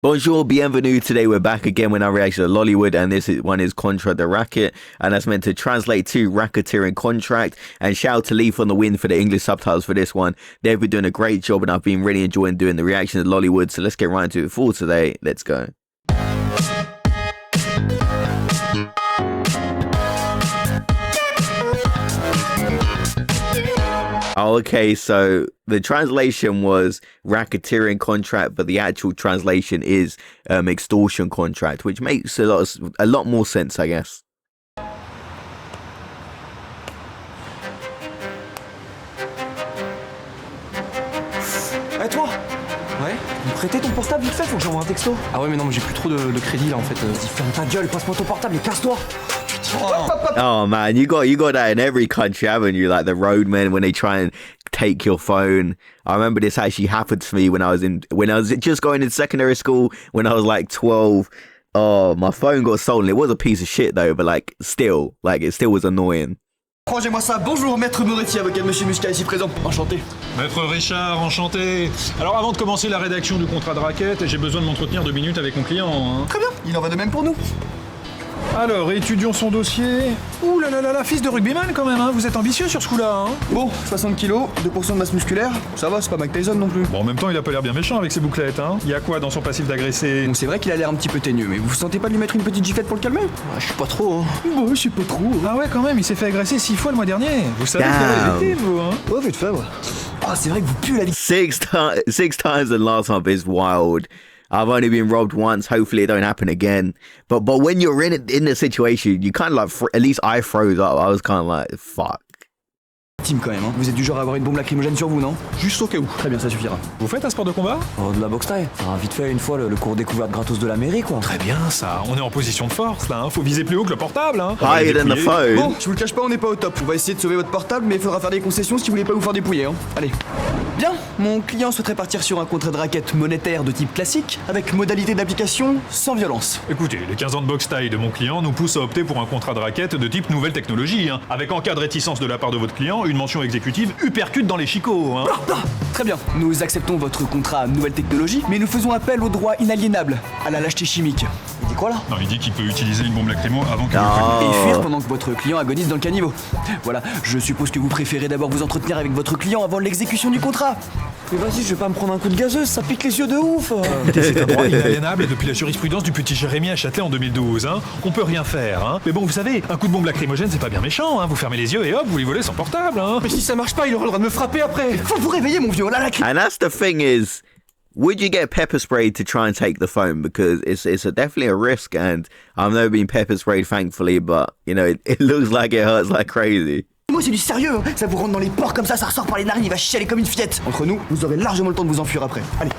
Bonjour, bienvenue. Today we're back again with our reaction to Lollywood, and one is Contra the Racket, and that's meant to translate to Racketeering Contract. And shout out to Leaf on the win for the English subtitles for this one. They've been doing a great job, and I've been really enjoying doing the reaction to Lollywood. So let's get right into it for today. Let's go. Okay, so the translation was racketeering contract, but the actual translation is extortion contract, which makes a lot more sense, I guess. Eh toi? Ouais? Me prêter ton portable vite fait, faut que j'envoie un texto. Ah ouais mais non mais j'ai plus trop de crédit là en fait. Vas-y ferme ta gueule, passe-moi ton portable et casse-toi. Oh man, you got that in every country, haven't you? Like the roadmen when they try and take your phone. I remember this actually happened to me when I was just going in secondary school when I was like 12. Oh, my phone got stolen. It was a piece of shit though, but it still was annoying. Rangez-moi ça. Bonjour, maître Moretti, avocat de Monsieur Muscat ici présent. Enchanté. Maître Richard, enchanté. Alors avant de commencer la rédaction du contrat de raquette, j'ai besoin de m'entretenir 2 minutes avec mon client. Hein. Très bien, il en va de même pour nous. Alors, étudions son dossier. Ouh là là là là, fils de rugbyman quand même, hein. Vous êtes ambitieux sur ce coup-là, hein. Bon, 60 kilos, 2% de masse musculaire, ça va, c'est pas Mike Tyson non plus. Bon, en même temps, il a pas l'air bien méchant avec ses bouclettes, hein. Il y a quoi dans son passif d'agressé? Bon, c'est vrai qu'il a l'air un petit peu teigneux, mais vous sentez pas de lui mettre une petite giflette pour le calmer? Je suis pas trop, hein. Bon, je suis pas trop. Ah ouais, quand même, il s'est fait agresser 6 fois le mois dernier. Vous savez qu'il a été, vous, hein. Ouais, vite fait, ouais. Ah, c'est vrai que vous puez la vie. Six times in last month is wild. I've only been robbed once. Hopefully it don't happen again. But when you're in the situation, you kind of at least I froze up. I was kind of like, fuck. Team quand même, hein. Vous êtes du genre à avoir une bombe lacrymogène sur vous, non? Juste au cas où. Très bien, ça suffira. Vous faites un sport de combat? Oh, de la boxe taille. Enfin, vite fait, une fois, le cours découverte gratos de la mairie, quoi. Très bien, ça. On est en position de force, là, hein. Faut viser plus haut que le portable, hein. Higher than the phone. Bon, je vous le cache pas, on n'est pas au top. On va essayer de sauver votre portable, mais il faudra faire des concessions si vous voulez pas vous faire dépouiller, hein. Allez. Bien, mon client souhaiterait partir sur un contrat de raquette monétaire de type classique, avec modalité d'application sans violence. Écoutez, les 15 ans de boxe taille de mon client nous poussent à opter pour un contrat de raquette de type nouvelle technologie, hein. Avec en cas de réticence de la part de votre client, une mention exécutive uppercut dans les chicots, hein. Très bien, nous acceptons votre contrat nouvelle technologie, mais nous faisons appel au droit inaliénable, à la lâcheté chimique. Il dit quoi là? Non, il dit qu'il peut utiliser une bombe lacrymo avant que Et fuir pendant que votre client agonise dans le caniveau. Voilà, je suppose que vous préférez d'abord vous entretenir avec votre client avant l'exécution du contrat. Mais vas-y, je vais pas me prendre un coup de gazeuse, ça pique les yeux de ouf. C'est un droit inaliénable depuis la jurisprudence du petit Jérémy à Châtelet en 2012, hein. On peut rien faire, hein. Mais bon, vous savez, un coup de bombe lacrymogène, c'est pas bien méchant, hein. Vous fermez les yeux et hop, vous lui volez son portable, hein. Mais si ça marche pas, il aura le droit de me frapper après. Faut vous réveiller, mon vieux, là, la And that's the thing is, would you get pepper sprayed to try and take the phone? Because it's definitely a risk, and I've never been pepper sprayed, thankfully, but you know it looks like it hurts like crazy. Moi c'est du sérieux, hein. Ça vous rentre dans les pores comme ça ressort par les narines, il va chialer comme une fillette. Entre nous, vous aurez largement le temps de vous enfuir après. Allez.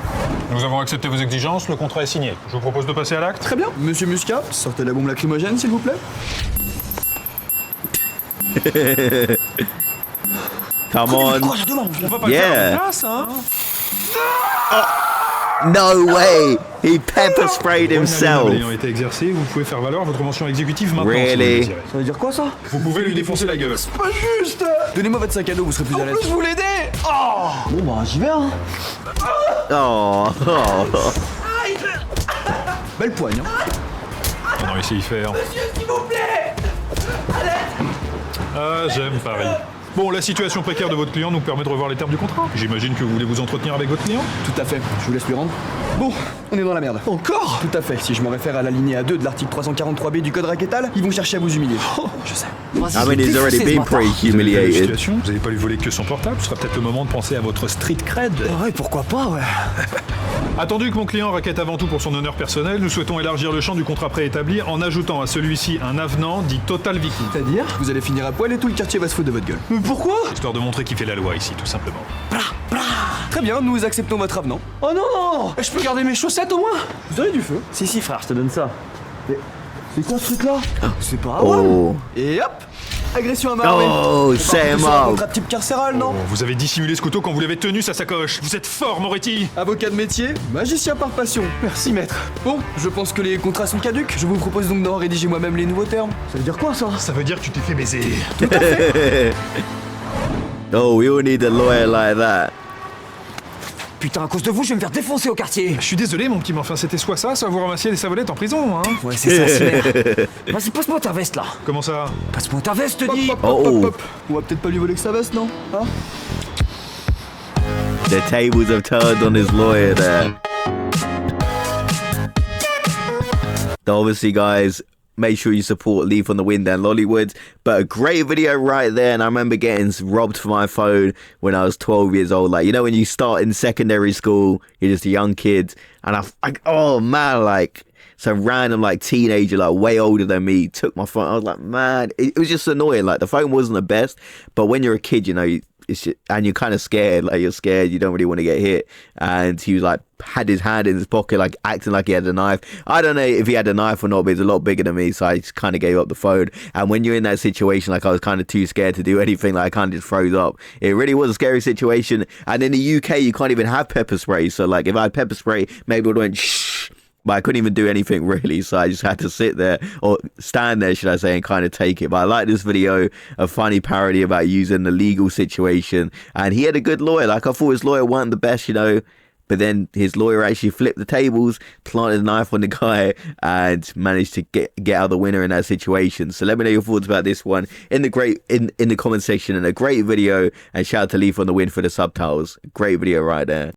Nous avons accepté vos exigences, le contrat est signé. Je vous propose de passer à l'acte. Très bien. Monsieur Muscat, sortez la bombe lacrymogène s'il vous plaît. Come on. Courage, demain, On va pas le faire en place, hein. No way! He pepper sprayed himself. Ayant été exercé, vous pouvez faire valoir votre mention exécutive maintenant. Really? Si vous le désirez. Ça veut dire quoi ça? Vous pouvez lui défoncer la gueule. C'est pas juste. Donnez-moi votre sac à dos, vous serez plus à l'aise. En plus, vous l'aider. Oh. Bon bah j'y vais, hein. Oh. Belle poigne, hein. On a réussi à y faire. Monsieur, s'il vous plaît. Ah, j'aime Paris. Bon, la situation précaire de votre client nous permet de revoir les termes du contrat. J'imagine que vous voulez vous entretenir avec votre client? Tout à fait, je vous laisse lui rendre. Bon, on est dans la merde. Encore? Tout à fait, si je me réfère à l'alinéa 2 de l'article 343B du code raquettal, ils vont chercher à vous humilier. Oh, je sais. I mean, he's already been pretty Vous humiliated. n'allez pas lui voler que son portable, ce sera peut-être le moment de penser à votre street cred. Ouais, pourquoi pas, ouais. Attendu que mon client raquette avant tout pour son honneur personnel, nous souhaitons élargir le champ du contrat préétabli en ajoutant à celui-ci un avenant dit Total Viking. C'est-à-dire? Vous allez finir à poil et tout le quartier va se foutre de votre gueule. Mais pourquoi? Histoire de montrer qui fait la loi ici, tout simplement. Très bien, nous acceptons votre avenant. Oh non! Je peux garder mes chaussettes au moins? Vous avez du feu? Si, frère, je te donne ça. Mais c'est quoi ce truc-là? C'est pas Oh. Et hop! Agression à main armée. Oh, set him C'est un up. contrat de type carcéral, non? Oh, vous avez dissimulé ce couteau quand vous l'avez tenu, sa sacoche. Vous êtes fort, Moretti. Avocat de métier, magicien par passion. Merci, maître. Bon, je pense que les contrats sont caducs. Je vous propose donc d'en rédiger moi-même les nouveaux termes. Ça veut dire quoi, ça? Ça veut dire que tu t'es fait baiser. Oh, we all need a lawyer like that. Putain, à cause de vous, je vais me faire défoncer au quartier. Je suis désolé, mon petit, mais enfin, c'était soit ça, soit vous ramassiez des savonnettes en prison, hein. Ouais, c'est ça, c'est Vas-y, passe-moi ta veste, là. Comment ça? Passe-moi ta veste, Hop, dis. hop, hop, Oh. hop, hop. On va peut-être pas lui voler que sa veste, non? Hein? The tables have turned on his lawyer there. So obviously, guys, make sure you support Leaf on the Wind and Lollywood. But a great video right there. And I remember getting robbed for my phone when I was 12 years old. Like, you know, when you start in secondary school, you're just a young kid. And oh man, like some random like teenager, like way older than me, took my phone. I was like, man, it was just annoying. Like the phone wasn't the best. But when you're a kid, you know, it's just, and you're kind of scared, like you're scared, you don't really want to get hit. And he was like, had his hand in his pocket, like acting like he had a knife. I don't know if he had a knife or not, but he's a lot bigger than me, so I just kind of gave up the phone. And when you're in that situation, like I was kind of too scared to do anything, like I kind of just froze up. It really was a scary situation. And in the UK, you can't even have pepper spray. So like if I had pepper spray, maybe it would have went shh. But I couldn't even do anything really, so I just had to sit there, or stand there, should I say, and kind of take it. But I like this video, a funny parody about using the legal situation. And he had a good lawyer. Like, I thought his lawyer weren't the best, you know. But then his lawyer actually flipped the tables, planted a knife on the guy, and managed to get out the winner in that situation. So let me know your thoughts about this one in the comment section. And a great video. And shout out to Leaf on the Wind for the subtitles. Great video right there.